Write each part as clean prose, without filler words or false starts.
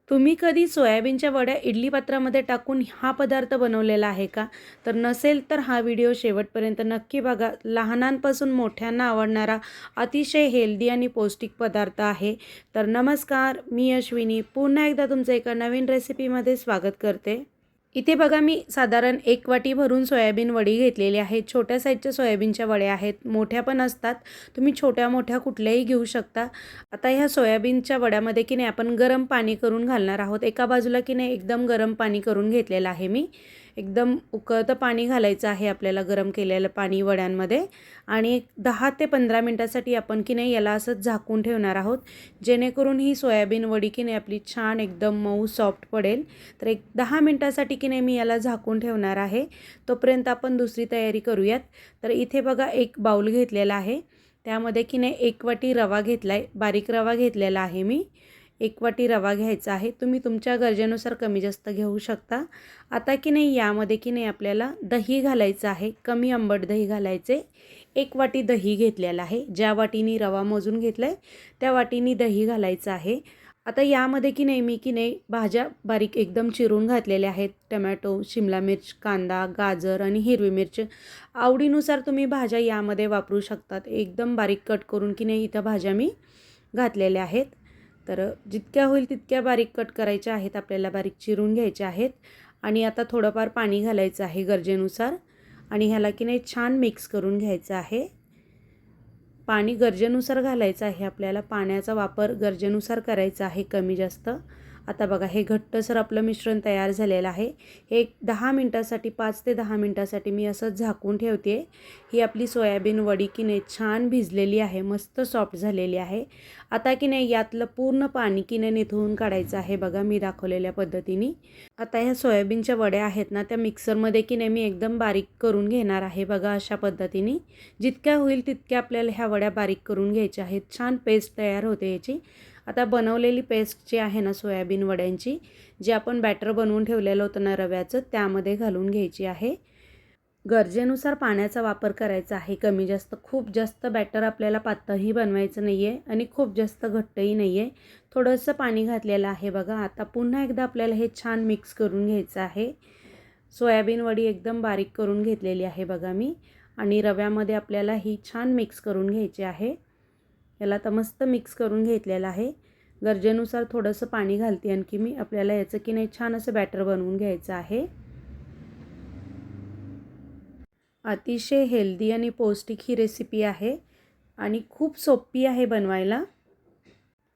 तुम्ही कधी सोयाबीनच्या वड्या इडली पात्रामध्ये टाकून हा पदार्थ बनवलेला आहे का? तर नसेल तर हा व्हिडिओ शेवटपर्यंत नक्की बघा. लहानांपासून मोठ्यांना आवडणारा अतिशय हेल्दी आणि पौष्टिक पदार्थ आहे. तर नमस्कार, मी अश्विनी पुन्हा एकदा तुमचं एका नवीन रेसिपीमध्ये स्वागत करते. इथे बघा मी साधारण 1 वाटी भरून सोयाबीन वडी घेतलेली आहे. छोट्या साईजच्या सोयाबीनच्या वड्या आहेत, मोठ्या पण असतात. तुम्ही छोट्या-मोठ्या कुठल्याही घेऊ शकता. आता ह्या सोयाबीनच्या वड्यामध्ये की नाही आपण गरम पाणी करून घालणार आहोत. एका बाजूला की नाही एकदम गरम पाणी करून घेतलेलं आहे मी. एकदम उकळतं पाणी घालायचं आहे आपल्याला गरम केलेलं पाणी वड्यांमध्ये आणि 10 ते 15 मिनिटासाठी आपण की नाही याला असंच झाकून ठेवणार आहोत. जेणेकरून ही सोयाबीन वडी की नाही आपली छान एकदम मऊ सॉफ्ट पडेल. तर एक 10 मिनिटासाठी की नाही मी याला झाकून ठेवणार आहे. तोपर्यंत आपण दुसरी तयारी करूयात. तर इथे बघा एक बाउल घेतलेला आहे. त्यामध्ये की नाही 1 वाटी रवा घेतला आहे. बारीक रवा घेतलेला आहे मी. 1 वाटी रवा घ्यायचा आहे. तुम्ही तुमच्या गरजेनुसार कमी जास्त घेऊ शकता. आता की नाही यामध्ये की नाही आपल्याला दही घालायचं आहे. कमी आंबट दही घालायचे. 1 वाटी दही घेतलेला आहे. ज्या वाटीनी रवा मोजून घेतला आहे त्या वाटीनी दही घालायचं आहे. आता यामध्ये की नाही मी की नाही भाज्या बारीक एकदम चिरून घातलेल्या आहेत. टमॅटो, शिमला मिर्च, कांदा, गाजर आणि हिरवी मिरची. आवडीनुसार तुम्ही भाज्या यामध्ये वापरू शकतात. एकदम बारीक कट करून की नाही इथं भाज्या मी घातलेल्या आहेत. तर जितक्या होईल तितक्या बारीक कट करायच्या आहेत आपल्याला, बारीक चिरून घ्यायच्या आहेत. आणि आता थोडंफार पाणी घालायचं आहे गरजेनुसार आणि ह्याला की नाही छान मिक्स करून घ्यायचं आहे. पाणी गरजेनुसार घालायचं आहे आपल्याला. पाण्याचा वापर गरजेनुसार करायचा आहे, कमी जास्त. आता बघा हे घट्टसर आपलं मिश्रण तयार झालेलं आहे. हे 10 मिनटासाठी 5 ते 10 मिनटासाठी मी असं झाकून ठेवते. ही आपली सोयाबीन वडी की नाही छान भिजलेली आहे, मस्त सॉफ्ट झालेली आहे. आता की नाही यातलं पूर्ण पाणी की नाही निथळून काढायचं आहे बघा मी दाखवलेल्या पद्धतीने. आता ह्या सोयाबीनच्या वड्या आहेत ना त्या मिक्सरमध्ये की नाही मी एकदम बारीक करून घेणार आहे बघा अशा पद्धतीने. जितक्या होईल तितक्या आपल्याला ह्या वड्या बारीक करून घ्यायच्या आहेत. छान पेस्ट तयार होते याची. आता बनवलेली पेस्ट जी आहे ना सोयाबीन वड्यांची, जे आपण बॅटर बनवून ठेवलेलं होतं ना रव्याचं, त्यामध्ये घालून घ्यायची आहे. गरजेनुसार पाण्याचा वापर करायचा आहे, कमी जास्त. खूप जास्त बॅटर आपल्याला पातळही बनवायचं नाही आहे आणि खूप जास्त घट्टही नाही आहे. थोडंसं पाणी घातलेलं आहे बघा. आता पुन्हा एकदा आपल्याला हे छान मिक्स करून घ्यायचं आहे. सोयाबीन वडी एकदम बारीक करून घेतलेली आहे बघा मी आणि रव्यामध्ये आपल्याला ही छान मिक्स करून घ्यायची आहे. याला आता मस्त मिक्स करून घेतलेलं आहे. गरजेनुसार थोडंसं पाणी घालते आणखी मी. आपल्याला याचं की नाही छान असं बॅटर बनवून घ्यायचं आहे. अतिशय हेल्दी आणि पौष्टिक ही रेसिपी आहे आणि खूप सोपी आहे बनवायला.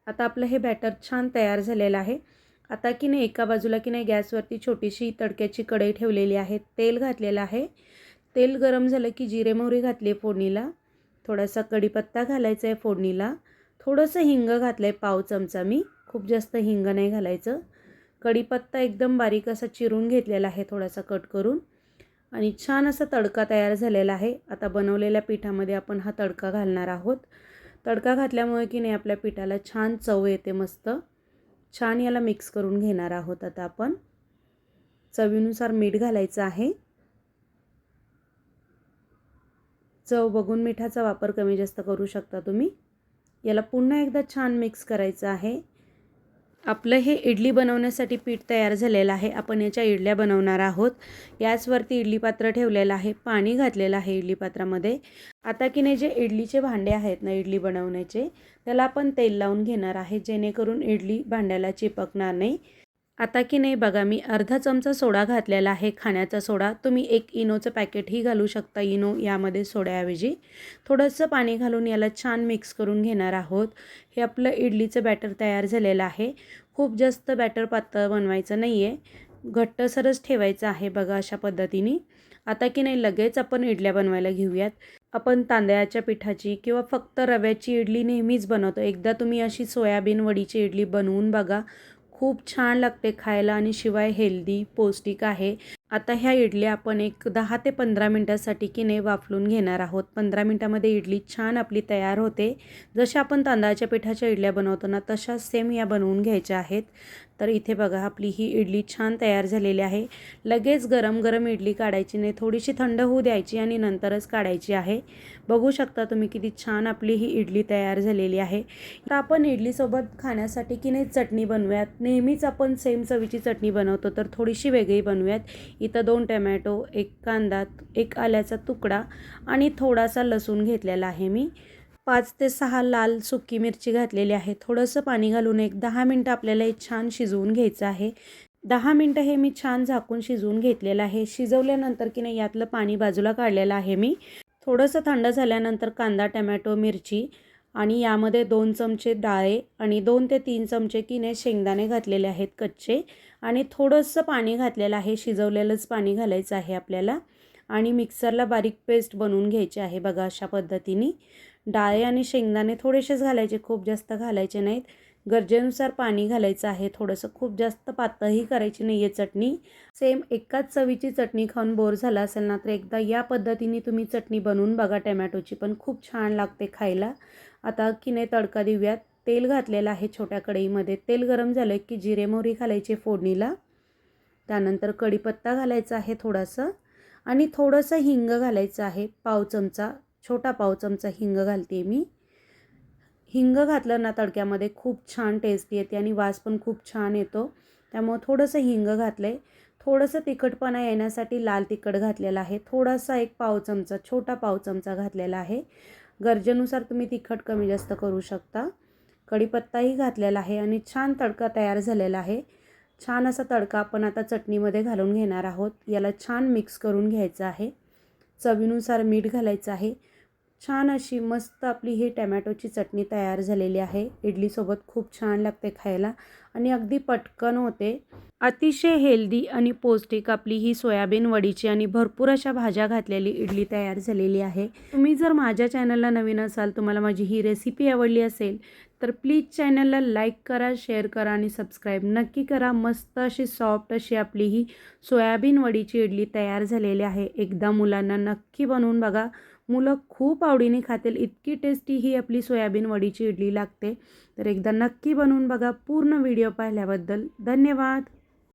आता आपलं हे बॅटर छान तयार झालेलं आहे. आता की नाही एका बाजूला की नाही गॅसवरती छोटीशी तडक्याची कढई ठेवलेली आहे. तेल घातलेलं आहे. तेल गरम झालं की जिरे मोहरी घातली फोडणीला. थोडासा कढीपत्ता घालायचा आहे फोडणीला. थोडंसं हिंग घातलं आहे पाव चमचा मी. खूप जास्त हिंग नाही घालायचं. कढीपत्ता एकदम बारीक असा चिरून घेतलेला आहे थोडासा कट करून आणि छान असा तडका तयार झालेला आहे. आता बनवलेल्या पिठामध्ये आपण हा तडका घालणार आहोत. तडका घातल्यामुळे की नाही आपल्या पिठाला छान चव येते मस्त. छान याला मिक्स करून घेणार आहोत आता आपण. चवीनुसार मीठ घालायचं आहे. चव बघून मिठाचा वापर कमी जास्त करू शकता तुम्ही. याला पुन्हा एकदा छान मिक्स करायचं आहे. आपलं हे इडली बनवण्यासाठी पीठ तयार झालेलं आहे. आपण याच्या इडल्या बनवणार आहोत. गॅसवरती इडली पात्र ठेवलेलं आहे. पाणी घातलेलं आहे इडली पात्रामध्ये. आता की नाही जे इडलीचे भांडे आहेत ना इडली बनवण्याचे, त्याला आपण तेल लावून घेणार आहे जेणेकरून इडली भांड्याला चिपकणार नाही. आता की नाही बघा मी अर्धा चमचा सोडा घातलेला आहे, खाण्याचा सोडा. तुम्ही 1 इनोचं पॅकेटही घालू शकता इनो यामध्ये सोड्याऐवजी. थोडंसं पाणी घालून याला छान मिक्स करून घेणार आहोत. हे आपलं इडलीचं बॅटर तयार झालेलं आहे. खूप जास्त बॅटर पातळ बनवायचं नाही आहे, घट्टसरच ठेवायचं आहे बघा अशा पद्धतीने. आता की नाही लगेच आपण इडल्या बनवायला घेऊयात. आपण तांदळाच्या पिठाची किंवा फक्त रव्याची इडली नेहमीच बनवतो. एकदा तुम्ही अशी सोयाबीन वडीची इडली बनवून बघा. खूप छान लागते खायला आणि शिवाय हेल्दी पौष्टिक आहे. आता ह्या इडल्या आपण एक 10 ते 15 मिनटासाठी की नाही वाफलून घेणार आहोत. 15 मिनटामध्ये इडली छान आपली तयार होते. जशा आपण तांदळाच्या पिठाच्या इडल्या बनवतो ना, तशाच सेम या बनवून घ्यायच्या आहेत. तर इथे बघा आपली ही इडली छान तयार झालेली आहे. लगेच गरम गरम इडली काढायची नाही, थोडीशी थंड होऊ द्यायची आणि नंतरच काढायची आहे. बघू शकता तुम्ही किती छान आपली ही इडली तयार झालेली आहे. आता आपण इडलीसोबत खाण्यासाठी की नाही चटणी बनवूयात. नेहमीच आपण सेम चवीची चटणी बनवतो, तर थोडीशी वेगळी बनवूयात. इथं 2 टोमॅटो, 1 कांदा, 1 आल्याचा तुकडा आणि थोडासा लसूण घेतलेला आहे मी. 5 ते 6 लाल सुकी मिरची घातलेली आहे. थोडंसं पाणी घालून एक 10 मिनटं आपल्याला हे छान शिजवून घ्यायचं आहे. 10 मिनटं हे मी छान झाकून शिजवून घेतलेलं आहे. शिजवल्यानंतर की नाही यातलं पाणी बाजूला काढलेलं आहे मी. थोडंसं थंड झाल्यानंतर कांदा, टोमॅटो, मिरची आणि यामध्ये 2 चमचे डाळे आणि 2 ते 3 चमचे की नाही शेंगदाणे घातलेले आहेत कच्चे आणि थोडंसं पाणी घातलेलं आहे. शिजवलेलंच पाणी घालायचं आहे आपल्याला आणि मिक्सरला बारीक पेस्ट बनवून घ्यायची आहे. बघा अशा पद्धतीने डाळे आणि शेंगदाणे थोडेसेच घालायचे, खूप जास्त घालायचे नाहीत. गरजेनुसार पाणी घालायचं आहे थोडंसं, खूप जास्त पातळही करायची नाही आहे चटणी. सेम एकाच चवीची चटणी खाऊन बोर झाला असेल ना, तर एकदा या पद्धतीने तुम्ही चटणी बनवून बघा टोमॅटोची, पण खूप छान लागते खायला. आता की नाही तडका देऊयात. तेल घातलेलं आहे छोट्या कढईमध्ये. तेल गरम झालं की जिरे मोहरी घालायची फोडणीला. त्यानंतर कढीपत्ता घालायचा आहे थोडासा आणि थोडंसं हिंग घालायचं आहे. पाव चमचा, छोटा पाव चमचा हिंग घालते मी. हिंग घातलं ना तडक्यामध्ये खूप छान टेस्ट येते आणि वास पण खूप छान येतो. त्यामुळे थोडंसं हिंग घातलं आहे. थोडंसं तिखटपणा येण्यासाठी लाल तिखट घातलेलं आहे. थोडासा 1 पाव चमचा, छोटा पाव चमचा घातलेला आहे. गरजेनुसार तुम्ही तिखट कमी जास्त करू शकता. कढीपत्ताही घातलेला आहे आणि छान तडका तयार झालेला आहे. छान असा तडका आपण आता चटणीमध्ये घालून घेणार आहोत. याला छान मिक्स करून घ्यायचं आहे. चवीनुसार मीठ घालायचं आहे. छान अशी मस्त आपली ही टोमॅटोची चटणी तयार झालेली आहे. इडलीसोबत खूप छान लागते खायला आणि अगदी पटकन होते. अतिशय हेल्दी आणि पौष्टिक आपली ही सोयाबीन वडीची आणि भरपूर अशा भाज्या घातलेली इडली तयार झालेली आहे. तुम्ही जर माझ्या चॅनलला नवीन असाल, तुम्हाला माझी ही रेसिपी आवडली असेल तर प्लीज चॅनलला लाईक करा, शेअर करा आणि सबस्क्राईब नक्की करा. मस्त अशी सॉफ्ट अशी आपली ही सोयाबीन वडीची इडली तयार झालेली आहे. एकदा मुलांना नक्की बनवून बघा. मुलं खूप आवडीने खातील, इतकी टेस्टी ही आपली सोयाबीन वडीची इडली लागते. तर एकदा नक्की बनवून बघा. पूर्ण व्हिडिओ पाहिल्याबद्दल धन्यवाद.